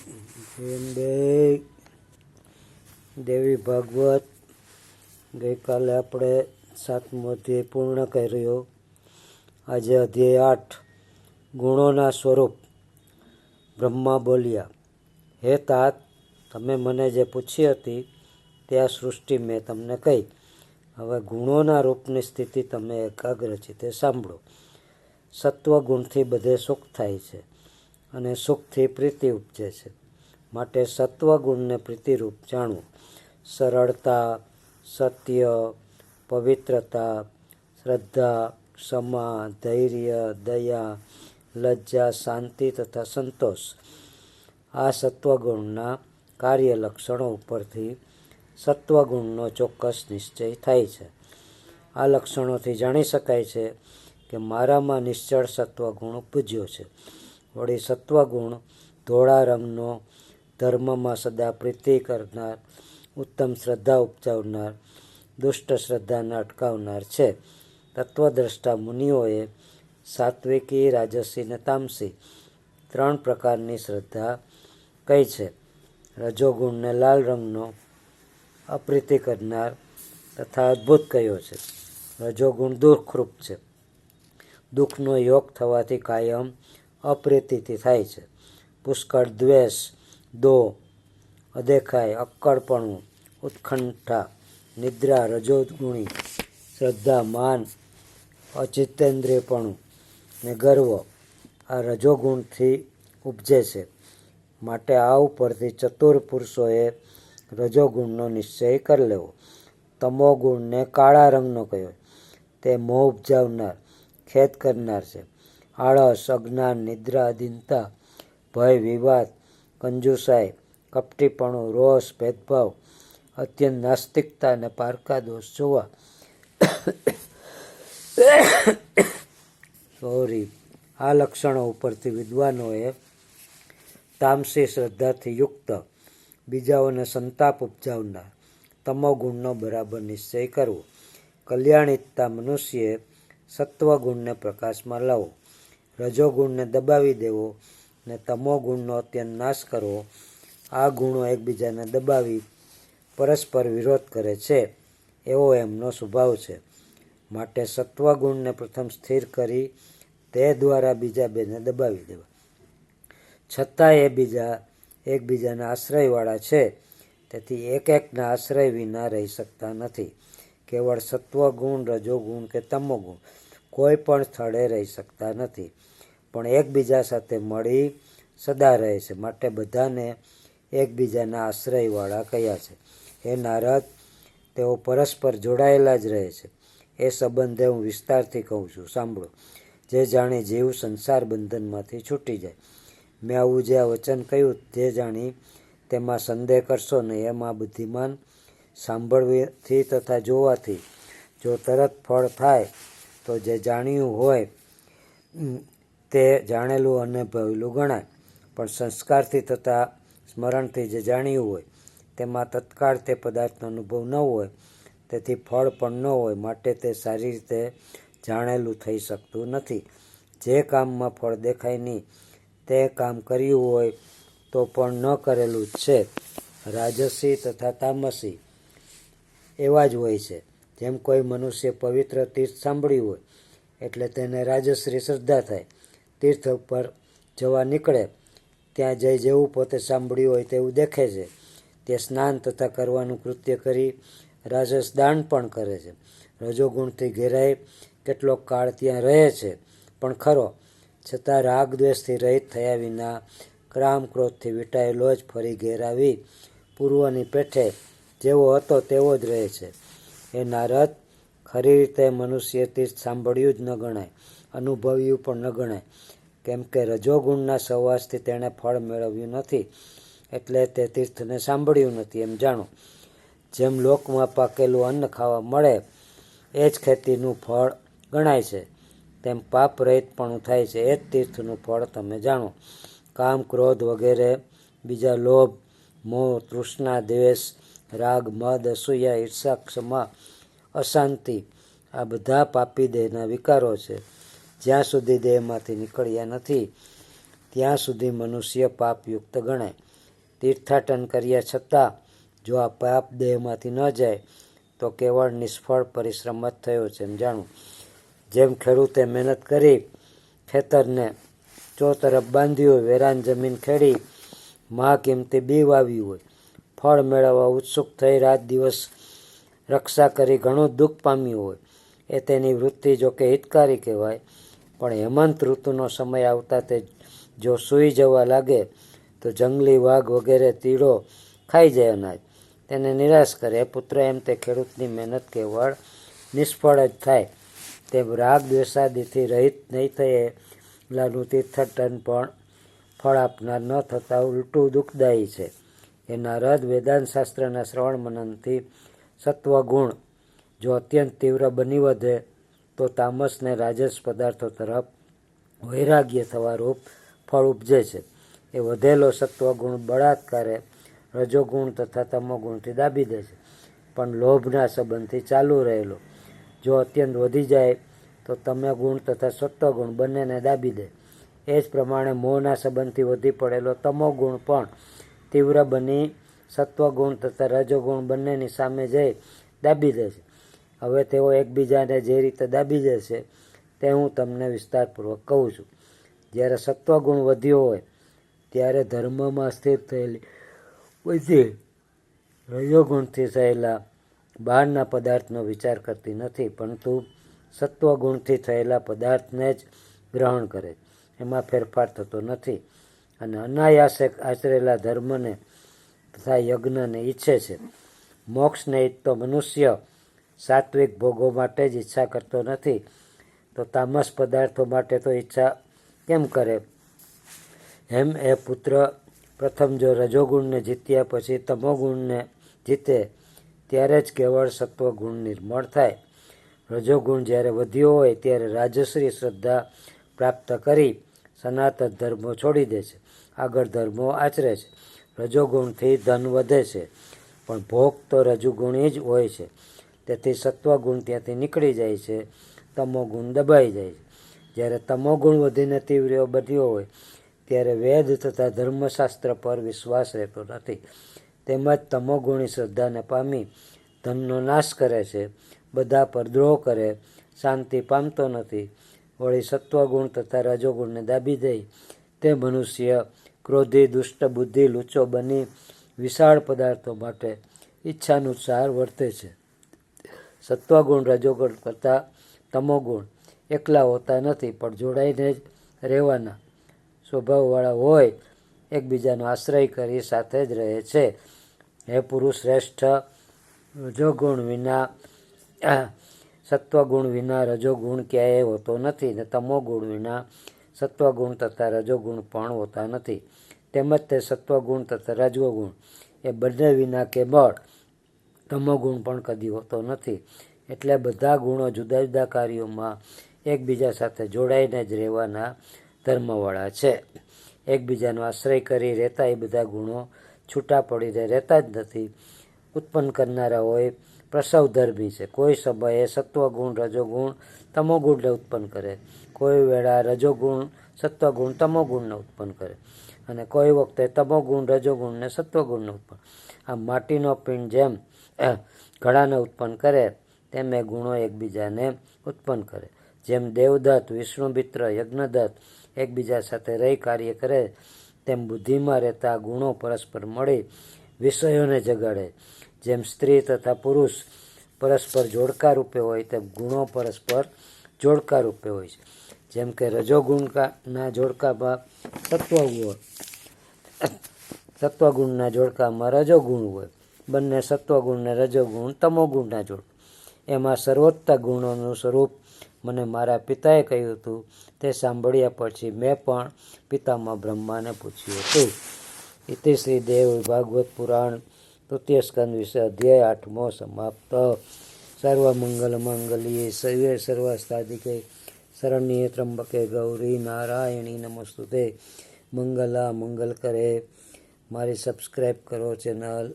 બે દેવી ભાગવત ગઈકાલે આપણે 7મો અધ્યાય પૂર્ણ કર્યો. આજે અધ્યાય 8 ગુણોના સ્વરૂપ. બ્રહ્મા બોલ્યા, હે તાત, તમે મને જે પૂછી હતી તે આ સૃષ્ટિ મેં તમને કહી. હવે ગુણોના રૂપની સ્થિતિ તમે એકાગ્રચિત્તે સાંભળો. સત્વગુણથી બધે સુખ થાય છે અને સુખથી પ્રીતિ ઉપજે છે. માટે સત્વગુણને પ્રીતિરૂપ જાણવું. સરળતા, સત્ય, પવિત્રતા, શ્રદ્ધા, ક્ષમા, ધૈર્ય, દયા, લજ્જા, શાંતિ તથા સંતોષ આ સત્વગુણના કાર્ય લક્ષણો ઉપરથી સત્વગુણનો ચોક્કસ નિશ્ચય થાય છે. આ લક્ષણોથી જાણી શકાય છે કે મારામાં નિશ્ચળ સત્વગુણ ઉપજ્યો છે. વળી સત્વગુણ ધોળા રંગનો, ધર્મમાં સદા પ્રીતિ કરનાર, ઉત્તમ શ્રદ્ધા ઉપજાવનાર, દુષ્ટ શ્રદ્ધાને અટકાવનાર છે. તત્વદ્રષ્ટા મુનિઓએ સાત્વિકી, રાજસી ને તામસી 3 પ્રકારની શ્રદ્ધા કહી છે. રજોગુણને લાલ રંગનો, અપ્રીતિ કરનાર તથા અદ્ભુત કહ્યો છે. રજોગુણ દુઃખરૂપ છે. દુઃખનો યોગ થવાથી કાયમ અપ્રીતિથી થાય છે. પુષ્કળ દ્વેષ, દોહ, અદેખાઈ, અક્કડપણું, ઉત્કંઠા, નિદ્રા રજોગુણી, શ્રદ્ધા, માન, અચિતેન્દ્રિયપણું ને ગર્વ આ રજોગુણથી ઉપજે છે. માટે આ ઉપરથી ચતુર પુરુષોએ રજોગુણનો નિશ્ચય કરી લેવો. તમોગુણને કાળા રંગનો કહ્યો. તે મોહ ઉપજાવનાર, ખેદ કરનાર છે. આળસ, અજ્ઞાન, નિદ્રા, અધીનતા, ભય, વિવાદ, કંજુસાઈ, કપટીપણું, રોષ, ભેદભાવ, અત્યંત નાસ્તિકતા અને પારકા દોષ જોવા. આ લક્ષણો ઉપરથી વિદ્વાનોએ તામસી શ્રદ્ધાથી યુક્ત, બીજાઓને સંતાપ ઉપજાવનાર તમોગુણનો બરાબર નિશ્ચય કરવો. કલ્યાણિતતા મનુષ્યએ સત્વગુણને પ્રકાશમાં લાવવો, રજોગુણને દબાવી દેવો ને તમોગુણનો અત્યંત નાશ કરવો. આ ગુણો એકબીજાને દબાવી પરસ્પર વિરોધ કરે છે એવો એમનો સ્વભાવ છે. માટે સત્વગુણને પ્રથમ સ્થિર કરી તે દ્વારા બીજા બેને દબાવી દેવા. છતાં એકબીજાના આશ્રયવાળા છે, તેથી એકના આશ્રય વિના રહી શકતા નથી. કેવળ સત્વગુણ, રજોગુણ કે તમોગુણ કોઈ પણ સ્થળે રહી શકતા નથી, પણ એકબીજા સાથે મળી સદા રહે છે. માટે બધાને એકબીજાના આશ્રયવાળા કહ્યા છે. હે નારદ, તેઓ પરસ્પર જોડાયેલા જ રહે છે. એ સંબંધે હું વિસ્તારથી કહું છું, સાંભળો. જે જાણી જીવ સંસાર બંધનમાંથી છૂટી જાય. મેં આવું જે આ વચન કહ્યું જે જાણી તેમાં સંદેહ કરશો નહીં. એમાં બુદ્ધિમાન સાંભળવાથી તથા જોવાથી જો તરત ફળ થાય તો જે જાણ્યું હોય તે જાણેલું અને અનુભવેલું ગણાય. પણ સંસ્કારથી તથા સ્મરણથી જે જાણ્યું હોય તેમાં તત્કાળ તે પદાર્થનો અનુભવ ન હોય, તેથી ફળ પણ ન હોય. માટે તે સારી રીતે જાણેલું થઈ શકતું નથી. જે કામમાં ફળ દેખાય નહીં તે કામ કર્યું હોય તો પણ ન કરેલું જ છે. રાજસી તથા તામસી એવા જ હોય છે. જેમ કોઈ મનુષ્ય પવિત્ર તીર્થ સાંભળ્યું હોય એટલે તેને રાજશ્રી શ્રદ્ધા થાય. તીર્થ ઉપર જવા નીકળે, ત્યાં જઈ જેવું પોતે સાંભળ્યું હોય તેવું દેખે છે. તે સ્નાન તથા કરવાનું કૃત્ય કરી રાજસ દાન પણ કરે છે. રજોગુણથી ઘેરાઈ કેટલોક કાળ ત્યાં રહે છે પણ ખરો, છતાં રાગ દ્વેષથી રહિત થયા વિના ક્રામ ક્રોધથી વીંટાયેલો જ ફરી ઘેર આવી પૂર્વની પેઠે જેવો હતો તેવો જ રહે છે. એ નારદ, ખરી રીતે મનુષ્ય તીર્થ સાંભળ્યું જ ન ગણાય, અનુભવ્યું પણ ન ગણાય. કેમ કે રજોગુણના સહવાસથી તેણે ફળ મેળવ્યું નથી, એટલે તે તીર્થને સાંભળ્યું નથી એમ જાણો. જેમ લોકમાં પાકેલું અન્ન ખાવા મળે એ જ ખેતીનું ફળ ગણાય છે, તેમ પાપ રહિતપણું થાય છે એ જ તીર્થનું ફળ તમે જાણો. કામ, ક્રોધ વગેરે, બીજા લોભ, મોહ, તૃષ્ણા, દ્વેષ, રાગ, મદ, અસૂયા, ઈર્ષા, ક્ષમા, અશાંતિ આ બધા પાપી દેહના વિકારો છે. જ્યાં સુધી દેહમાંથી નીકળ્યા નથી ત્યાં સુધી મનુષ્ય પાપયુક્ત ગણાય. તીર્થાટન કર્યા છતાં જો આ પાપ દેહમાંથી ન જાય તો કેવળ નિષ્ફળ પરિશ્રમ જ થયો છે એમ જાણવું. જેમ ખેડૂતે મહેનત કરી ખેતરને ચોતરફ બાંધ્યું હોય, વેરાન જમીન ખેડી મહાકિંમતી બી વાવ્યું હોય, ફળ મેળવવા ઉત્સુક થઈ રાત દિવસ રક્ષા કરી ઘણું દુઃખ પામ્યું હોય, એ તેની વૃત્તિ જોકે હિતકારી કહેવાય. પણ હેમંત ઋતુનો સમય આવતા તે જો સૂઈ જવા લાગે તો જંગલી વાઘ વગેરે તીડો ખાઈ જાય અનાજ, તેને નિરાશ કરે. પુત્ર એમ તે ખેડૂતની મહેનત કેવળ નિષ્ફળ જ થાય. તેમ રાગ દ્વેષાદિથી રહિત નહીં થયેલાનું તીર્થાટન પણ ફળ આપનાર ન થતાં ઉલટું દુઃખદાયી છે. એના રદ વેદાંત શાસ્ત્રના શ્રવણ મનનથી સત્વગુણ જો અત્યંત તીવ્ર બની વધે તો તામસને રાજસ પદાર્થો તરફ વૈરાગ્ય થવા રૂપ ફળ ઉપજે છે. એ વધેલો સત્વગુણ બળાત્કારે રજોગુણ તથા તમોગુણથી દાબી દે છે. પણ લોભના સંબંધથી ચાલુ રહેલો જો અત્યંત વધી જાય તો તમોગુણ તથા સત્વગુણ બંનેને દાબી દે. એ જ પ્રમાણે મોહના સંબંધથી વધી પડેલો તમોગુણ પણ તીવ્ર બની સત્વગુણ તથા રજોગુણ બંનેની સામે જઈ દાબી દે છે. હવે તેઓ એકબીજાને જે રીતે દાબી દે છે તે હું તમને વિસ્તારપૂર્વક કહું છું. જ્યારે સત્વગુણ વધ્યો હોય ત્યારે ધર્મમાં સ્થિર થયેલી બુદ્ધિ રજોગુણથી થયેલા બહારના પદાર્થનો વિચાર કરતી નથી, પરંતુ સત્વગુણથી થયેલા પદાર્થને જ ગ્રહણ કરે, એમાં ફેરફાર થતો નથી અને અનાયાસે આચરેલા ધર્મને તથા યજ્ઞને ઈચ્છે છે. મોક્ષને ઈચ્છતો મનુષ્ય સાત્વિક ભોગો માટે જ ઈચ્છા કરતો નથી તો તામસ પદાર્થો માટે તો ઈચ્છા કેમ કરે? એમ એ પુત્ર પ્રથમ જો રજોગુણને જીત્યા પછી તમોગુણને જીતે ત્યારે જ કેવળ સત્વગુણ નિર્મળ થાય. રજોગુણ જ્યારે વધ્યો હોય ત્યારે રાજશ્રી શ્રદ્ધા પ્રાપ્ત કરી સનાતન ધર્મો છોડી દે છે, આગળ ધર્મો આચરે છે. રજોગુણથી ધન વધે છે, પણ ભોગ તો રજોગુણી જ હોય છે. તેથી સત્વગુણ ત્યાંથી નીકળી જાય છે, તમોગુણ દબાઈ જાય છે. જ્યારે તમોગુણ વધીને તીવ્ર બન્યો હોય ત્યારે વેદ તથા ધર્મશાસ્ત્ર પર વિશ્વાસ રહેતો નથી. તેમજ તમોગુણી શ્રદ્ધાને પામી ધનનો નાશ કરે છે, બધા પર દ્રોહ કરે, શાંતિ પામતો નથી. વળી સત્વગુણ તથા રજોગુણને દાબી દઈ તે મનુષ્ય ક્રોધી, દુષ્ટ બુદ્ધિ, લૂચો બની વિશાળ પદાર્થો માટે ઈચ્છાનુસાર વર્તે છે. સત્વગુણ રજોગુણ કરતાં તમોગુણ એકલા હોતા નથી, પણ જોડાઈને જ રહેવાના સ્વભાવવાળા હોય, એકબીજાનો આશ્રય કરી સાથે જ રહે છે. હે પુરુષ શ્રેષ્ઠ, રજોગુણ વિના સત્વગુણ વિના રજોગુણ ક્યાંય હોતો નથી ને તમોગુણ વિના સત્વગુણ તથા રજોગુણ પણ હોતા નથી. તેમજ તે સત્વગુણ તથા રજોગુણ એ બંને વિના કેવળ તમોગુણ પણ કદી હોતો નથી. એટલે બધા ગુણો જુદા જુદા કાર્યોમાં એકબીજા સાથે જોડાઈને જ રહેવાના ધર્મવાળા છે. એકબીજાનો આશ્રય કરી રહેતા એ બધા ગુણો છૂટા પડીને રહેતા જ નથી. ઉત્પન્ન કરનારાઓએ પ્રસવધર્મી છે. કોઈ સમયે સત્વગુણ રજોગુણ તમોગુણને ઉત્પન્ન કરે, કોઈ વેળા રજોગુણ સત્વગુણ તમોગુણને ઉત્પન્ન કરે અને કોઈ વખતે તમોગુણ રજોગુણને સત્વગુણને ઉત્પન્ન. આમ માટીનો પિંડ જેમ ઘડાને ઉત્પન્ન કરે તેમ એ ગુણો એકબીજાને ઉત્પન્ન કરે. જેમ દેવદત્ત, વિષ્ણુમિત્ર, યજ્ઞદત્ત એકબીજા સાથે રહી કાર્ય કરે તેમ બુદ્ધિમાં રહેતા ગુણો પરસ્પર મળી વિષયોને જગાડે. જેમ સ્ત્રી તથા પુરુષ પરસ્પર જોડકા રૂપે હોય તેમ ગુણો પરસ્પર જોડકા રૂપે હોય છે. જેમ કે રજોગુણના જોડકામાં સત્વગુણના જોડકામાં રજોગુણ હોય, બંને સત્વગુણ ને રજોગુણ તમોગુણના જોડકા. એમાં સર્વોત્તમ ગુણોનું સ્વરૂપ મને મારા પિતાએ કહ્યું હતું. તે સાંભળ્યા પછી મેં પણ પિતામહ બ્રહ્માને પૂછ્યું હતું. ઇતિ શ્રી દેવ ભાગવત પુરાણ તૃતીય સ્કંદ વિશે અધ્યાય 8મો સમાપ્ત. સર્વમંગલ માંગલ્યે શિવે સર્વસાધિકે શરણ્યે ત્રંબકે ગૌરી નારાયણી નમસ્તુતે. મંગલા મંગલ કરે. મારી સબસ્ક્રાઈબ કરો ચેનલ.